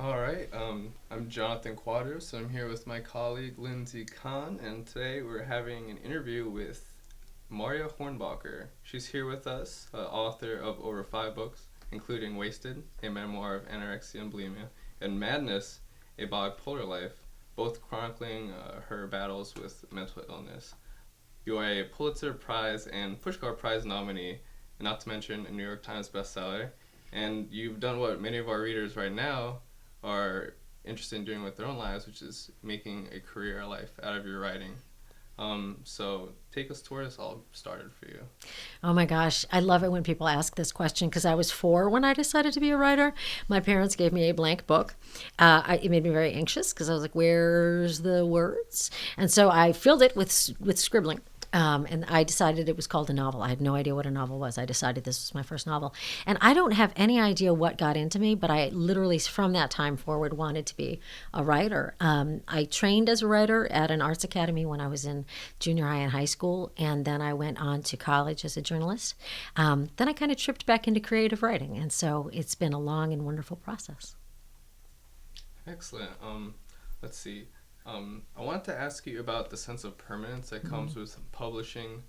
All right, I'm Jonathan Cuadros, and I'm here with my colleague Lindsay Kahn, and today we're having an interview with Marya Hornbacher. She's here with us, author of over 5 books, including Wasted, a memoir of anorexia and bulimia, and Madness, a bipolar life, both chronicling her battles with mental illness. You are a Pulitzer Prize and Pushcart Prize nominee, and not to mention a New York Times bestseller, and you've done what many of our readers right now are interested in doing with their own lives, which is making a career life out of your writing. So take us to where this all started for you. Oh my gosh, I love it when people ask this question because I was 4 when I decided to be a writer. My parents gave me a blank book. It made me very anxious because I was like, "Where's the words?" And so I filled it with scribbling. And I decided it was called a novel. I had no idea what a novel was. I decided this was my first novel. And I don't have any idea what got into me, but I literally, from that time forward, wanted to be a writer. I trained as a writer at an arts academy when I was in junior high and high school, and then I went on to college as a journalist. Then I kind of tripped back into creative writing, and so it's been a long and wonderful process. Excellent. Let's see. I wanted to ask you about the sense of permanence that comes with publishing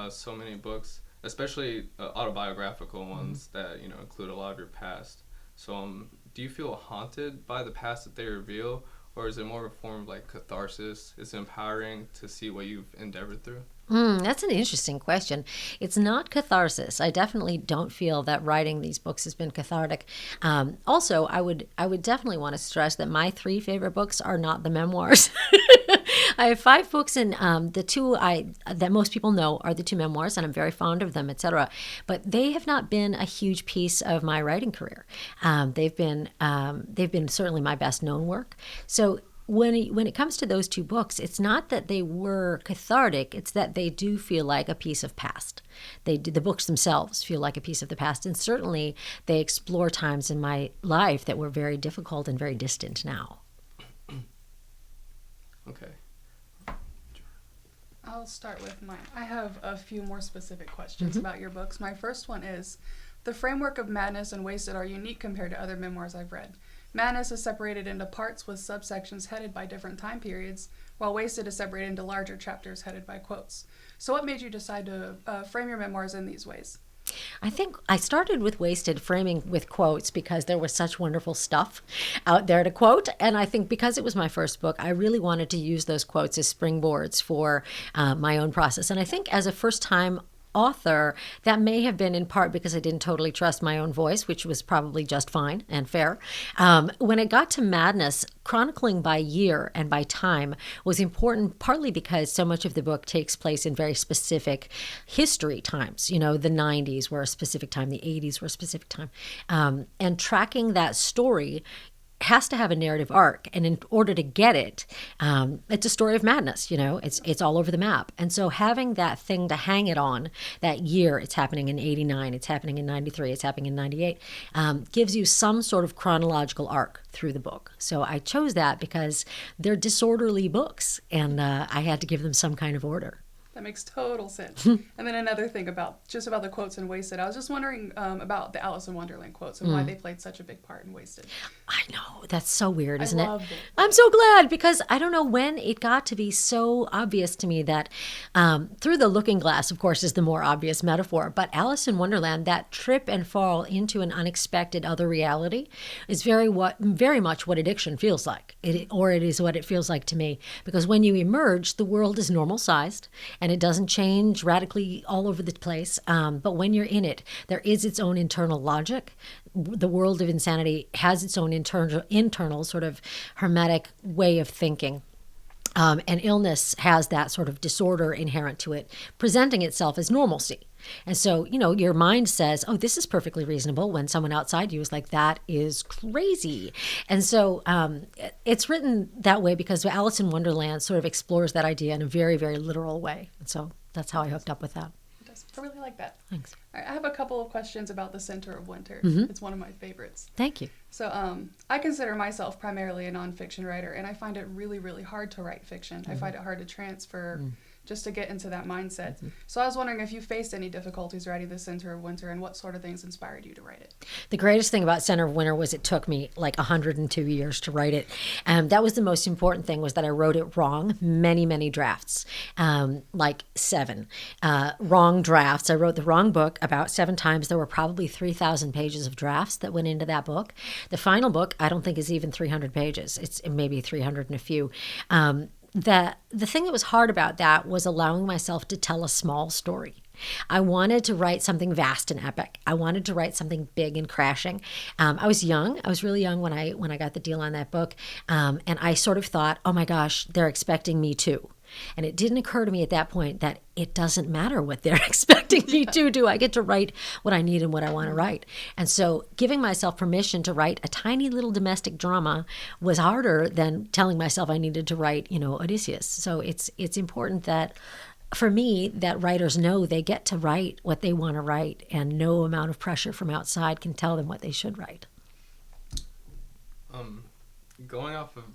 so many books, especially autobiographical ones that include a lot of your past. So, do you feel haunted by the past that they reveal, or is it more of a form of like catharsis? Is it empowering to see what you've endeavored through? That's an interesting question. It's not catharsis. I definitely don't feel that writing these books has been cathartic. Also, I would definitely want to stress that my 3 favorite books are not the memoirs. I have 5 books, and the 2 that most people know are the 2 memoirs, and I'm very fond of them, etc. But they have not been a huge piece of my writing career. They've been certainly my best known work. So when it comes to those 2 books, it's not that they were cathartic, it's that they do feel like a piece of past. The books themselves feel like a piece of the past, and certainly they explore times in my life that were very difficult and very distant now. Okay. I'll start with mine. I have a few more specific questions about your books. My first one is, the framework of Madness and Wasted are unique compared to other memoirs I've read. Madness is separated into parts with subsections headed by different time periods, while Wasted is separated into larger chapters headed by quotes. So what made you decide to frame your memoirs in these ways? I think I started with Wasted framing with quotes because there was such wonderful stuff out there to quote. And I think because it was my first book, I really wanted to use those quotes as springboards for my own process. And I think as a first time author, that may have been in part because I didn't totally trust my own voice, which was probably just fine and fair. When it got to Madness, chronicling by year and by time was important, partly because so much of the book takes place in very specific history times. You know, the 90s were a specific time, the 80s were a specific time. And tracking that story has to have a narrative arc, and in order to get it, it's a story of madness. It's all over the map. And so having that thing to hang it on, that year, it's happening in 89, it's happening in 93, it's happening in 98, gives you some sort of chronological arc through the book. So I chose that because they're disorderly books, and I had to give them some kind of order. That makes total sense. And then another thing about the quotes in Wasted, I was just wondering about the Alice in Wonderland quotes and why they played such a big part in Wasted. I know, that's so weird, isn't I it? loved it. I'm so glad, because I don't know when it got to be so obvious to me that through the looking glass, of course, is the more obvious metaphor. But Alice in Wonderland, that trip and fall into an unexpected other reality, is very much what addiction feels like, or it is what it feels like to me. Because when you emerge, the world is normal sized, and it doesn't change radically all over the place. But when you're in it, there is its own internal logic. The world of insanity has its own internal sort of hermetic way of thinking. And illness has that sort of disorder inherent to it, presenting itself as normalcy. And so, your mind says, oh, this is perfectly reasonable, when someone outside you is like, that is crazy. And so it's written that way because Alice in Wonderland sort of explores that idea in a very, very literal way. And so that's how I hooked up with that. I really like that. Thanks. All right, I have a couple of questions about The Center of Winter. It's one of my favorites. Thank you. So I consider myself primarily a nonfiction writer, and I find it really, really hard to write fiction. I find it hard to transfer just to get into that mindset. So I was wondering if you faced any difficulties writing The Center of Winter and what sort of things inspired you to write it. The greatest thing about Center of Winter was it took me like 102 years to write it. That was the most important thing, was that I wrote it wrong. Many drafts, like 7 wrong drafts. I wrote the wrong book about 7 times. There were probably 3,000 pages of drafts that went into that book. The final book, I don't think, is even 300 pages. It's maybe 300 and a few. The thing that was hard about that was allowing myself to tell a small story. I wanted to write something vast and epic. I wanted to write something big and crashing. I was young. I was really young when I got the deal on that book. And I sort of thought, oh my gosh, they're expecting me too. And it didn't occur to me at that point that it doesn't matter what they're expecting me to do. I get to write what I need and what I want to write. And so giving myself permission to write a tiny little domestic drama was harder than telling myself I needed to write, Odysseus. So it's important that, for me, that writers know they get to write what they want to write, and no amount of pressure from outside can tell them what they should write. Going off of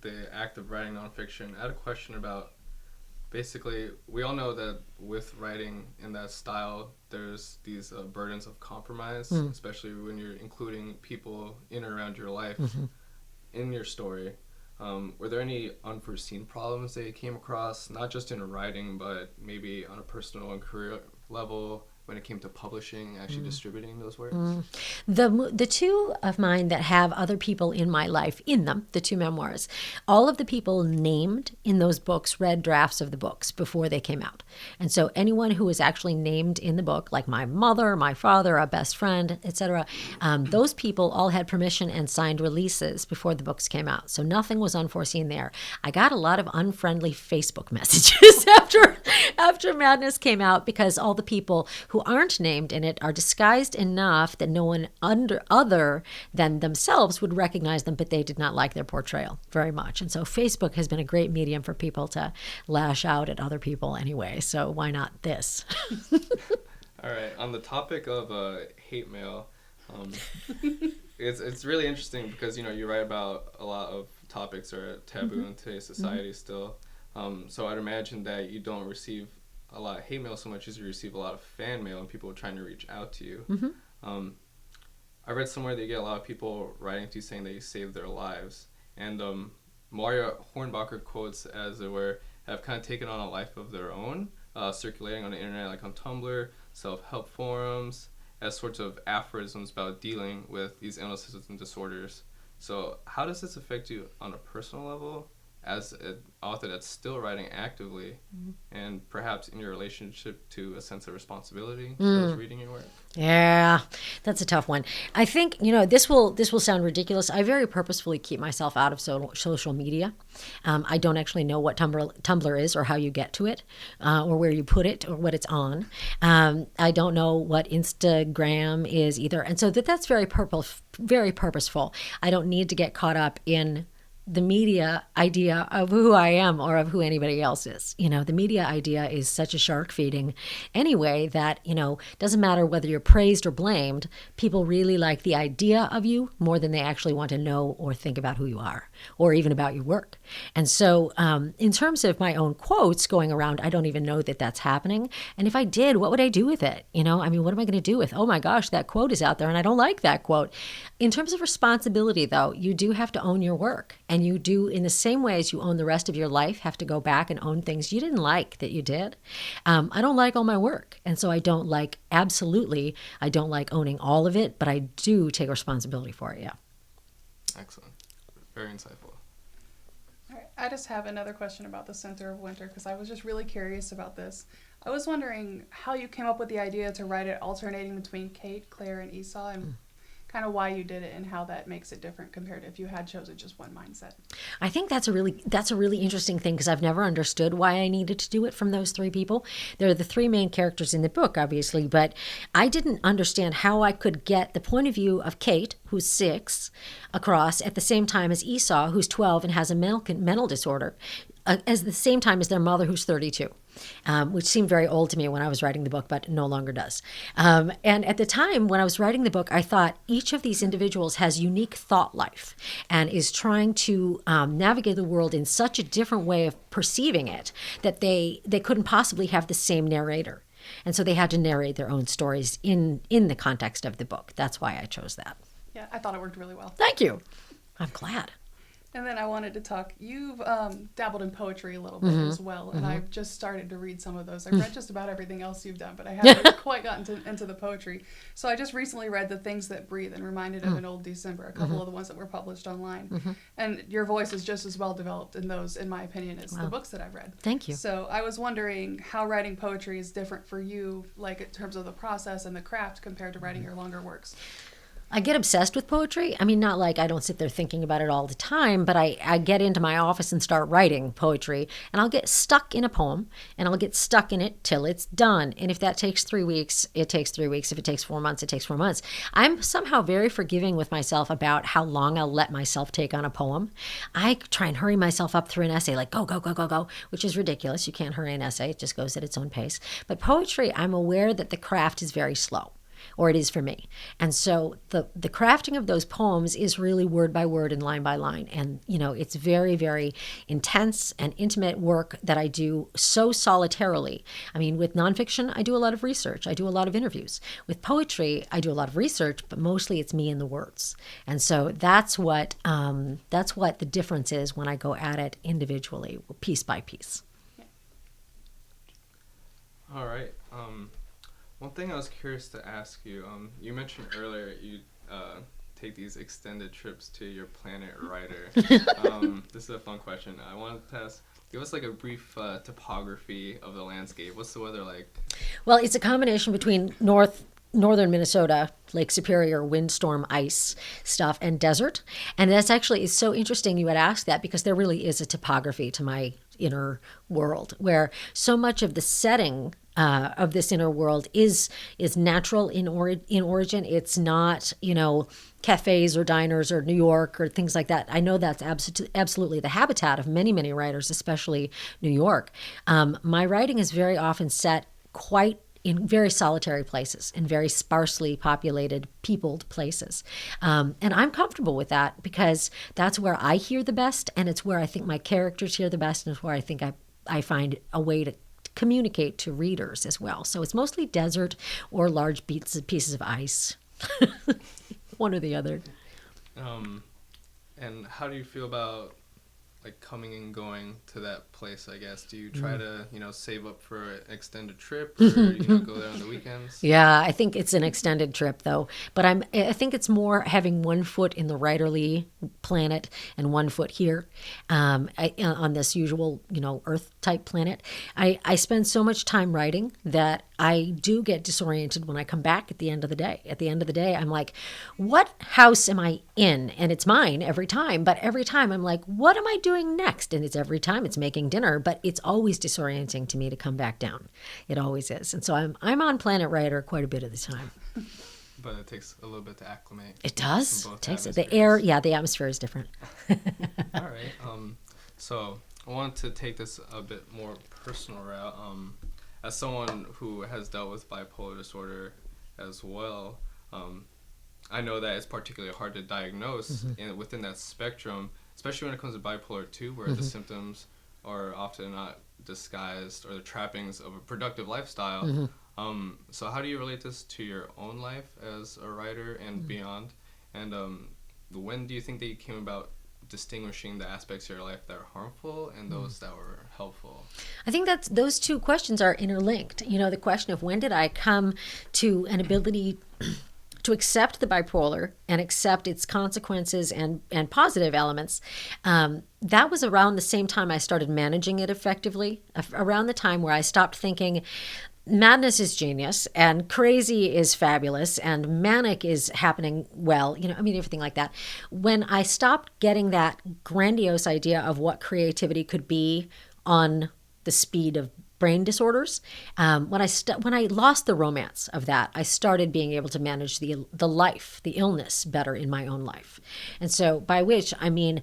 the act of writing nonfiction, I had a question about, basically, we all know that with writing in that style, there's these burdens of compromise, especially when you're including people in or around your life in your story. Were there any unforeseen problems that you came across, not just in writing, but maybe on a personal and career level, when it came to publishing, actually distributing those works? The 2 of mine that have other people in my life in them, the 2 memoirs, all of the people named in those books read drafts of the books before they came out. And so anyone who was actually named in the book, like my mother, my father, a best friend, etc., those people all had permission and signed releases before the books came out. So nothing was unforeseen there. I got a lot of unfriendly Facebook messages after Madness came out, because all the people who aren't named in it are disguised enough that no one other than themselves would recognize them, but they did not like their portrayal very much. And so Facebook has been a great medium for people to lash out at other people anyway. So why not this? All right. On the topic of hate mail, it's really interesting because, you write about a lot of topics that are taboo in today's society still. So I'd imagine that you don't receive a lot of hate mail so much as you receive a lot of fan mail and people trying to reach out to you. I read somewhere that you get a lot of people writing to you saying that you saved their lives. And Marya Hornbacher quotes, as it were, have kind of taken on a life of their own, circulating on the internet, like on Tumblr, self-help forums, as sorts of aphorisms about dealing with these illnesses and disorders. So how does this affect you on a personal level, as an author that's still writing actively, and perhaps in your relationship to a sense of responsibility to those reading your work? Yeah, that's a tough one. I think, this will sound ridiculous. I very purposefully keep myself out of social media. I don't actually know what Tumblr is, or how you get to it, or where you put it, or what it's on. I don't know what Instagram is either. And so that's very purposeful. I don't need to get caught up in the media idea of who I am or of who anybody else is. The media idea is such a shark feeding anyway that, doesn't matter whether you're praised or blamed, people really like the idea of you more than they actually want to know or think about who you are, or even about your work. And so in terms of my own quotes going around, I don't even know that that's happening. And if I did, what would I do with it? What am I going to do with, oh my gosh, that quote is out there and I don't like that quote. In terms of responsibility, though, you do have to own your work. And you do, in the same way as you own the rest of your life, have to go back and own things you didn't like that you did. I don't like all my work. And so I don't like owning all of it, but I do take responsibility for it, yeah. Excellent. Very insightful. All right. I just have another question about the Center of Winter, because I was just really curious about this. I was wondering how you came up with the idea to write it alternating between Kate, Claire, and Esau, and kind of why you did it and how that makes it different compared to if you had chosen just one mindset. I think that's a really interesting thing, because I've never understood why I needed to do it from those 3 people. They're the 3 main characters in the book, obviously, but I didn't understand how I could get the point of view of Kate, who's 6, across at the same time as Esau, who's 12 and has a mental disorder, at the same time as their mother, who's 32. which seemed very old to me when I was writing the book, but no longer does. And at the time when I was writing the book, I thought each of these individuals has unique thought life and is trying to navigate the world in such a different way of perceiving it that they couldn't possibly have the same narrator. And so they had to narrate their own stories in the context of the book. That's why I chose that. Yeah, I thought it worked really well. Thank you. I'm glad. And then I wanted to talk, you've dabbled in poetry a little bit as well, and I've just started to read some of those. I've read just about everything else you've done, but I haven't quite gotten into the poetry. So I just recently read The Things That Breathe and reminded of an old December, a couple of the ones that were published online. And your voice is just as well developed in those, in my opinion, as the books that I've read. Thank you. So I was wondering how writing poetry is different for you, like in terms of the process and the craft compared to writing your longer works. I get obsessed with poetry. I mean, not like I don't sit there thinking about it all the time, but I get into my office and start writing poetry, and I'll get stuck in a poem, and I'll get stuck in it till it's done. And if that takes 3 weeks, it takes 3 weeks. If it takes 4 months, it takes 4 months. I'm somehow very forgiving with myself about how long I'll let myself take on a poem. I try and hurry myself up through an essay, like go, go, go, go, go, which is ridiculous. You can't hurry an essay. It just goes at its own pace. But poetry, I'm aware that the craft is very slow. Or it is for me. And so the crafting of those poems is really word by word and line by line. And, you know, it's very, very intense and intimate work that I do so solitarily. I mean, with nonfiction, I do a lot of research. I do a lot of interviews. With poetry, I do a lot of research, but mostly it's me and the words. And so that's what the difference is when I go at it individually, piece by piece. All right. One thing I was curious to ask you, you mentioned earlier you take these extended trips to your planet writer. This is a fun question. I wanted to ask, give us like a brief topography of the landscape. What's the weather like? Well, it's a combination between northern Minnesota, Lake Superior, windstorm, ice stuff, and desert. And that's actually, it's so interesting you had asked that because there really is a topography to my inner world where so much of the setting of this inner world is natural in origin. It's not, you know, cafes or diners or New York or things like that. I know that's absolutely the habitat of many, many writers, especially New York. My writing is very often set quite in very solitary places, in very sparsely populated, peopled places. And I'm comfortable with that because that's where I hear the best, and it's where I think my characters hear the best, and it's where I think I find a way to communicate to readers as well. So it's mostly desert or large pieces of ice, one or the other. And how do you feel about like coming and going to that place, I guess? Do you try to, you know, save up for an extended trip or, you know, go there on the weekends? Yeah, I think it's an extended trip though. But I think it's more having one foot in the writerly planet and one foot here on this usual, you know, Earth type planet. I spend so much time writing that I do get disoriented when I come back at the end of the day. At the end of the day, I'm like, what house am I in? And it's mine every time. But every time I'm like, what am I doing next? And it's every time it's making dinner, but it's always disorienting to me to come back down. It always is. And so I'm on Planet Writer quite a bit of the time. But it takes a little bit to acclimate. It does. It takes the air. Yeah, the atmosphere is different. All right. So I wanted to take this a bit more personal route. As someone who has dealt with bipolar disorder as well, I know that it's particularly hard to diagnose within that spectrum, especially when it comes to bipolar 2, where the symptoms are often not disguised or the trappings of a productive lifestyle. So how do you relate this to your own life as a writer and beyond? And when do you think that you came about distinguishing the aspects of your life that are harmful and those that were helpful? I think that those two questions are interlinked. You know, the question of when did I come to an ability to accept the bipolar and accept its consequences and positive elements, that was around the same time I started managing it effectively, around the time where I stopped thinking madness is genius and crazy is fabulous and manic is happening well, you know, I mean, everything like that. When I stopped getting that grandiose idea of what creativity could be on the speed of brain disorders. When I lost the romance of that, I started being able to manage the illness better in my own life. And so by which I mean,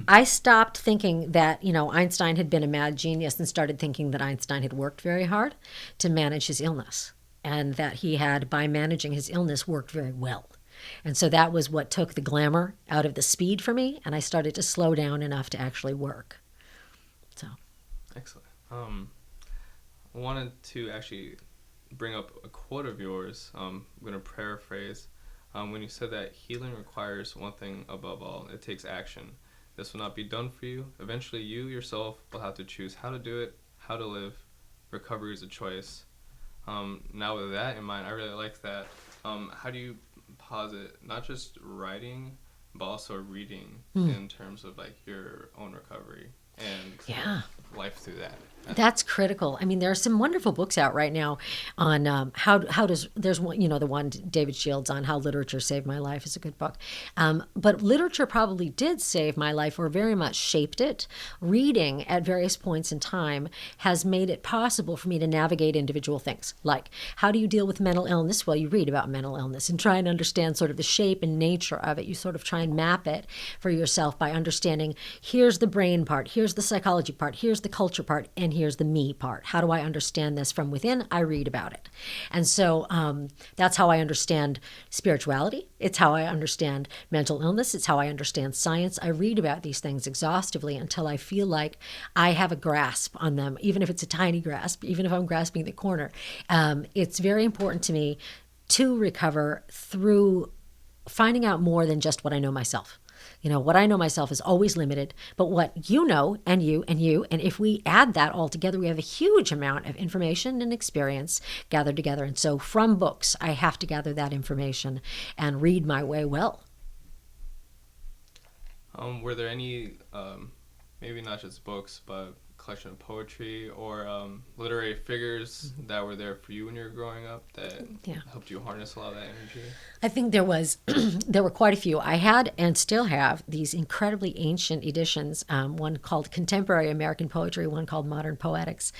I stopped thinking that, Einstein had been a mad genius and started thinking that Einstein had worked very hard to manage his illness, and that he had, by managing his illness, worked very well. And so that was what took the glamour out of the speed for me, and I started to slow down enough to actually work. So, excellent. I wanted to actually bring up a quote of yours. I'm going to paraphrase. When you said that healing requires one thing above all, it takes action. This will not be done for you. Eventually, you yourself will have to choose how to do it, how to live. Recovery is a choice. Now with that in mind, I really like that. How do you posit not just writing, but also reading in terms of like your own recovery and life through that? That's critical. I mean, there are some wonderful books out right now on there's one, the one David Shields on How Literature Saved My Life is a good book. But literature probably did save my life, or very much shaped it. Reading at various points in time has made it possible for me to navigate individual things. Like, how do you deal with mental illness? Well, you read about mental illness and try and understand sort of the shape and nature of it. You sort of try and map it for yourself by understanding, here's the brain part, here's the psychology part, here's the culture part, and here's the me part. How do I understand this from within? I read about it. And so that's how I understand spirituality. It's how I understand mental illness. It's how I understand science. I read about these things exhaustively until I feel like I have a grasp on them, even if it's a tiny grasp, even if I'm grasping the corner. It's very important to me to recover through finding out more than just what I know myself. What I know myself is always limited, but what you know, and you, and if we add that all together, we have a huge amount of information and experience gathered together. And so from books, I have to gather that information and read my way well. Were there any, maybe not just books, but collection of poetry or literary figures that were there for you when you were growing up that helped you harness a lot of that energy? I think there were quite a few. I had and still have these incredibly ancient editions, one called Contemporary American Poetry, one called Modern Poetics.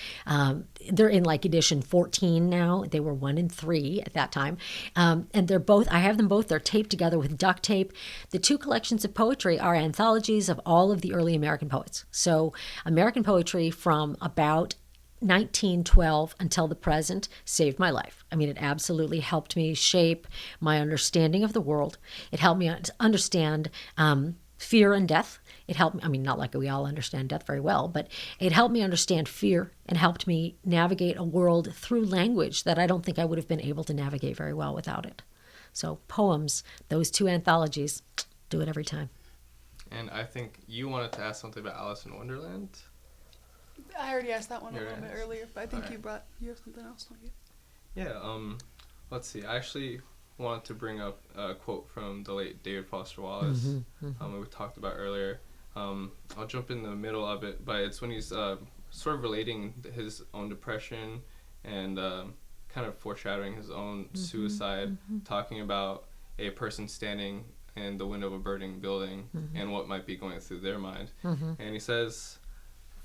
They're in like edition 14 now. They were 1 and 3 at that time. And I have them both. They're taped together with duct tape. The two collections of poetry are anthologies of all of the early American poets. So American poetry from about 1912 until the present saved my life. I mean, it absolutely helped me shape my understanding of the world. It helped me understand fear and death. It helped me, I mean, not like we all understand death very well, but it helped me understand fear and helped me navigate a world through language that I don't think I would have been able to navigate very well without it. So poems, those two anthologies, do it every time. And I think you wanted to ask something about Alice in Wonderland. I already asked that one a little bit earlier, but I think you have something else, don't you? Yeah, let's see. I actually wanted to bring up a quote from the late David Foster Wallace, we talked about earlier. I'll jump in the middle of it, but it's when he's sort of relating his own depression and kind of foreshadowing his own suicide, talking about a person standing in the window of a burning building and what might be going through their mind. And he says,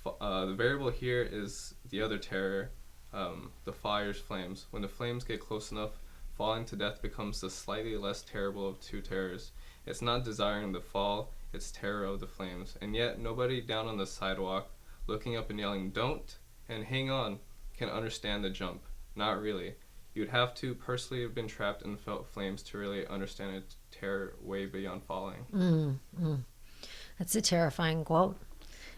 the variable here is the other terror, the fire's flames. When the flames get close enough, falling to death becomes the slightly less terrible of two terrors. It's not desiring the fall, it's terror of the flames. And yet nobody down on the sidewalk, looking up and yelling, "Don't!" and "Hang on," can understand the jump. Not really. You'd have to personally have been trapped and felt flames to really understand its terror way beyond falling. That's a terrifying quote.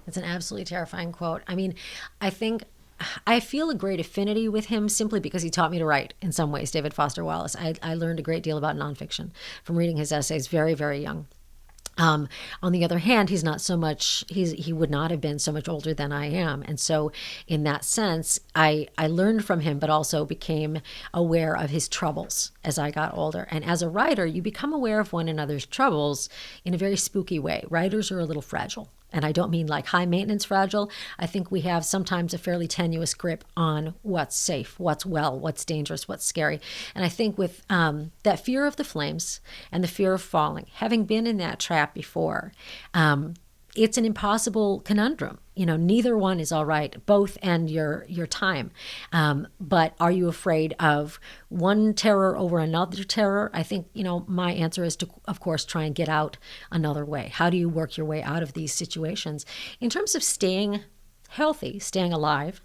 It's an absolutely terrifying quote. I mean, I feel a great affinity with him simply because he taught me to write in some ways, David Foster Wallace. I learned a great deal about nonfiction from reading his essays very, very young. On the other hand, he's not so much, he would not have been so much older than I am. And so in that sense, I learned from him, but also became aware of his troubles as I got older. And as a writer, you become aware of one another's troubles in a very spooky way. Writers are a little fragile. And I don't mean like high maintenance fragile. I think we have sometimes a fairly tenuous grip on what's safe, what's well, what's dangerous, what's scary. And I think with that fear of the flames and the fear of falling, having been in that trap before, it's an impossible conundrum. Neither one is all right. Both end your time. But are you afraid of one terror over another terror? I think, my answer is to, of course, try and get out another way. How do you work your way out of these situations? In terms of staying healthy, staying alive,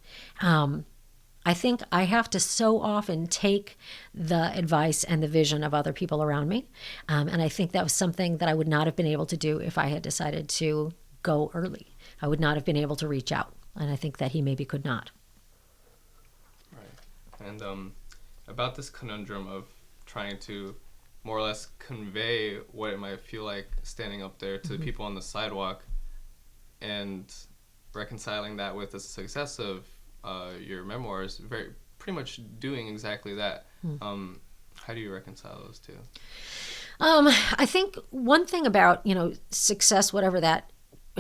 I think I have to so often take the advice and the vision of other people around me. And I think that was something that I would not have been able to do if I had decided to go early. I would not have been able to reach out. And I think that he maybe could not. Right. And about this conundrum of trying to more or less convey what it might feel like standing up there to the people on the sidewalk and reconciling that with the success of your memoirs, pretty much doing exactly that. How do you reconcile those two? I think one thing about, success, whatever that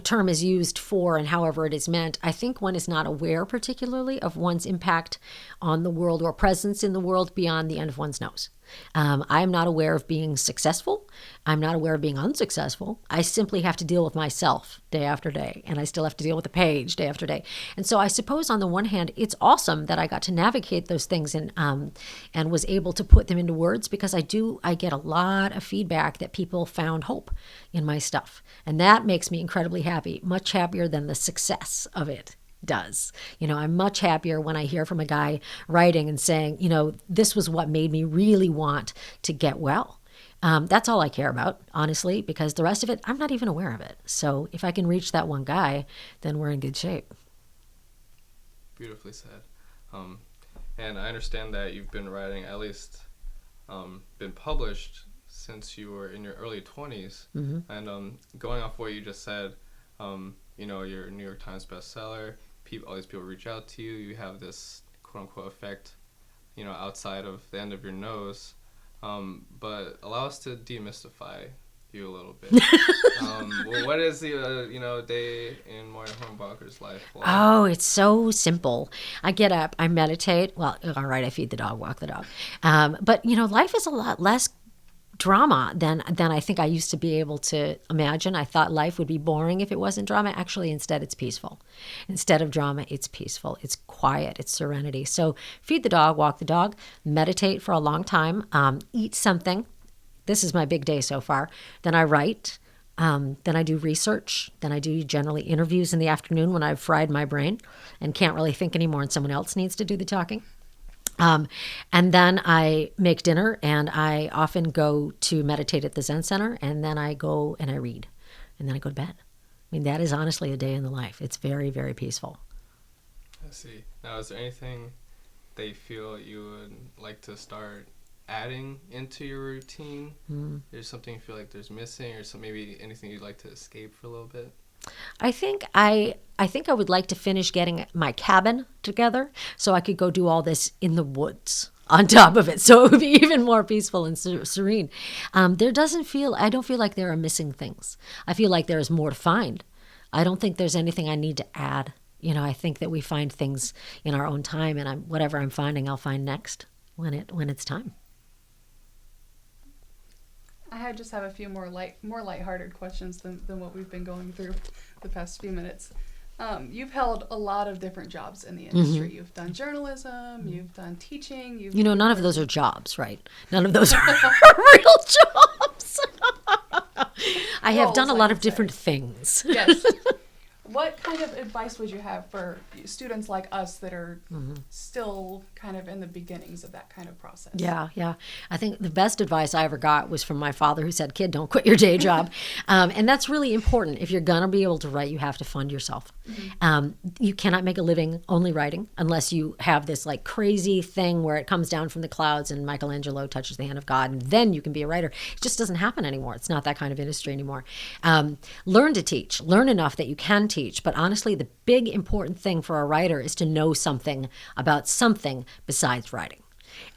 term is used for and however it is meant, I think one is not aware particularly of one's impact on the world or presence in the world beyond the end of one's nose. I am not aware of being successful. I'm not aware of being unsuccessful. I simply have to deal with myself day after day, and I still have to deal with the page day after day. And so I suppose on the one hand, it's awesome that I got to navigate those things and was able to put them into words, because I get a lot of feedback that people found hope in my stuff. And that makes me incredibly happy, much happier than the success of it does. I'm much happier when I hear from a guy writing and saying, this was what made me really want to get well. That's all I care about, honestly, because the rest of it, I'm not even aware of it. So if I can reach that one guy, then we're in good shape. Beautifully said. And I understand that you've been writing, at least been published since you were in your early 20s. And going off what you just said, you're a New York Times bestseller. All these people reach out to you. You have this quote-unquote effect, outside of the end of your nose. But allow us to demystify you a little bit. Well, what is the day in Marya Hornbacher's life like? Oh, it's so simple. I get up, I meditate. Well, all right, I feed the dog, walk the dog. But life is a lot less drama than I think I used to be able to imagine. I thought life would be boring if it wasn't drama. Actually, instead, it's peaceful. Instead of drama, it's peaceful. It's quiet. It's serenity. So feed the dog, walk the dog, meditate for a long time, eat something. This is my big day so far. Then I write. Then I do research. Then I do generally interviews in the afternoon when I've fried my brain and can't really think anymore and someone else needs to do the talking. And then I make dinner, and I often go to meditate at the Zen Center, and then I go and I read, and then I go to bed. I mean, that is honestly a day in the life. It's very, very peaceful. I see. Now, is there anything that you feel you would like to start adding into your routine? There's something you feel like there's missing, or maybe anything you'd like to escape for a little bit? I think I would like to finish getting my cabin together so I could go do all this in the woods on top of it, so it would be even more peaceful and serene. I don't feel like there are missing things. I feel like there is more to find. I don't think there's anything I need to add. I think that we find things in our own time, and whatever I'm finding, I'll find next when it's time. I just have a few more lighthearted questions than what we've been going through the past few minutes. You've held a lot of different jobs in the industry. You've done journalism, you've done teaching. None of those are jobs, right? None of those are real jobs. I have done a lot of different things. Yes. What kind of advice would you have for students like us that are still kind of in the beginnings of that kind of process? Yeah. I think the best advice I ever got was from my father, who said, "Kid, don't quit your day job." And that's really important. If you're going to be able to write, you have to fund yourself. You cannot make a living only writing unless you have this like crazy thing where it comes down from the clouds and Michelangelo touches the hand of God, and then you can be a writer. It just doesn't happen anymore. It's not that kind of industry anymore. Learn to teach. Learn enough that you can teach. But honestly, the big important thing for a writer is to know something about something besides writing.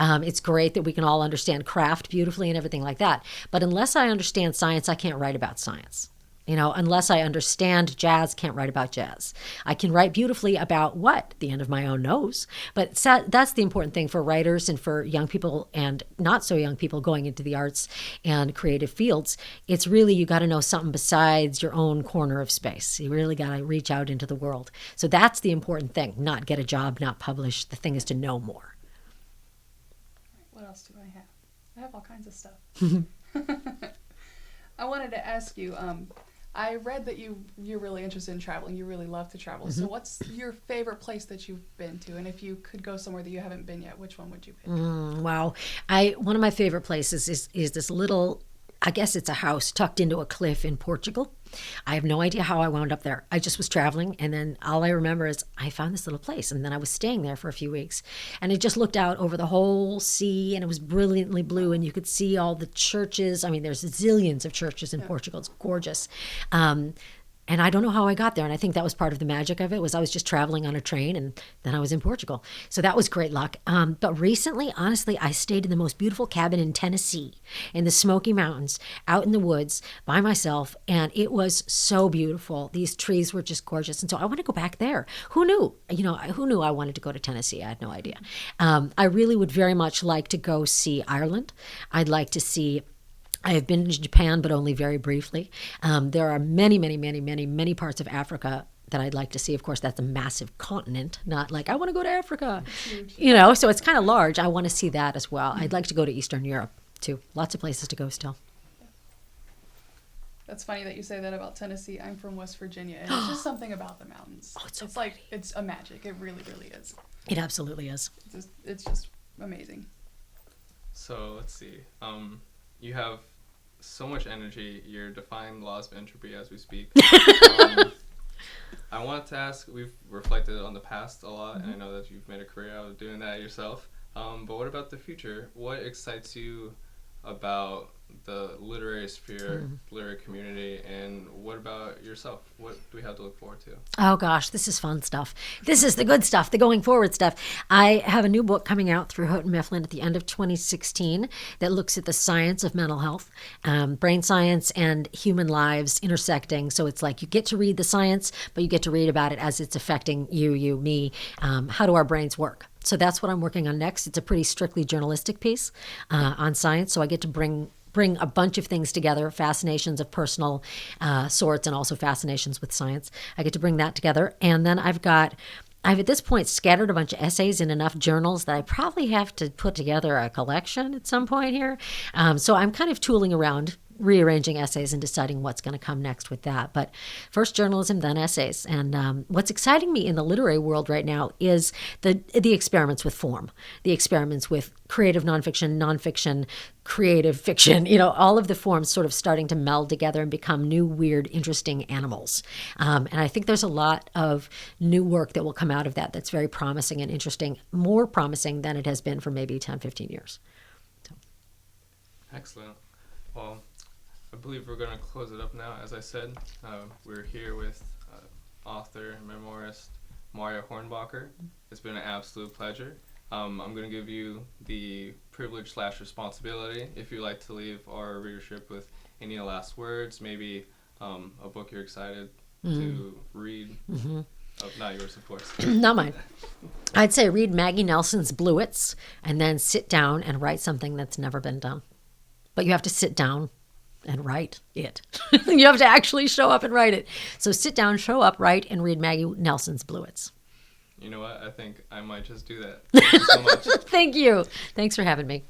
It's great that we can all understand craft beautifully and everything like that. But unless I understand science, I can't write about science. Unless I understand jazz, can't write about jazz. I can write beautifully about what? The end of my own nose. But that's the important thing for writers and for young people and not so young people going into the arts and creative fields. It's really, you got to know something besides your own corner of space. You really got to reach out into the world. So that's the important thing, not get a job, not publish. The thing is to know more. What else do I have? I have all kinds of stuff. I wanted to ask you, I read that you're really interested in traveling. You really love to travel. So what's your favorite place that you've been to? And if you could go somewhere that you haven't been yet, which one would you pick? Wow. One of my favorite places is this little, I guess it's a house tucked into a cliff in Portugal. I have no idea how I wound up there. I just was traveling, and then all I remember is I found this little place, and then I was staying there for a few weeks. And it just looked out over the whole sea, and it was brilliantly blue, and you could see all the churches. I mean, there's zillions of churches in Portugal. It's gorgeous. And I don't know how I got there. And I think that was part of the magic of it, was I was just traveling on a train, and then I was in Portugal. So that was great luck. But recently, honestly, I stayed in the most beautiful cabin in Tennessee, in the Smoky Mountains, out in the woods by myself. And it was so beautiful. These trees were just gorgeous. And so I want to go back there. Who knew? Who knew I wanted to go to Tennessee? I had no idea. I really would very much like to go see Ireland. I'd like to see... I have been to Japan, but only very briefly. There are many, many, many, many, many parts of Africa that I'd like to see. Of course, that's a massive continent, not like, I want to go to Africa. So it's kind of large. I want to see that as well. I'd like to go to Eastern Europe, too. Lots of places to go still. That's funny that you say that about Tennessee. I'm from West Virginia, and it's just something about the mountains. Oh, it's like, it's a magic. It really, really is. It absolutely is. It's just amazing. So let's see. You have so much energy. You're defying the laws of entropy as we speak. I wanted to ask, we've reflected on the past a lot, and I know that you've made a career out of doing that yourself. But what about the future? What excites you about the literary sphere, literary community, and what about yourself? What do we have to look forward to? Oh gosh, this is fun stuff. This is the good stuff, the going forward stuff. I have a new book coming out through Houghton Mifflin at the end of 2016 that looks at the science of mental health, brain science and human lives intersecting. So it's like you get to read the science, but you get to read about it as it's affecting you, me. How do our brains work? So that's what I'm working on next. It's a pretty strictly journalistic piece on science. So I get to bring a bunch of things together, fascinations of personal sorts and also fascinations with science. I get to bring that together. And then I've at this point scattered a bunch of essays in enough journals that I probably have to put together a collection at some point here. So I'm kind of tooling around, rearranging essays and deciding what's going to come next with that. But first journalism, then essays. And what's exciting me in the literary world right now is the experiments with form, the experiments with creative nonfiction, creative fiction, all of the forms sort of starting to meld together and become new, weird, interesting animals. And I think there's a lot of new work that will come out of that that's very promising and interesting, more promising than it has been for maybe 10, 15 years. So. Excellent. Well, I believe we're going to close it up now. As I said, we're here with author and memoirist Marya Hornbacher. It's been an absolute pleasure. I'm going to give you the privilege/responsibility, if you'd like to leave our readership with any last words, maybe a book you're excited to read. Not yours, of course. Not mine. I'd say read Maggie Nelson's Bluets and then sit down and write something that's never been done. But you have to sit down and write it. You have to actually show up and write it. So sit down, show up, write, and read Maggie Nelson's Bluets. You know what? I think I might just do that. Thank you so much. Thank you. Thanks for having me.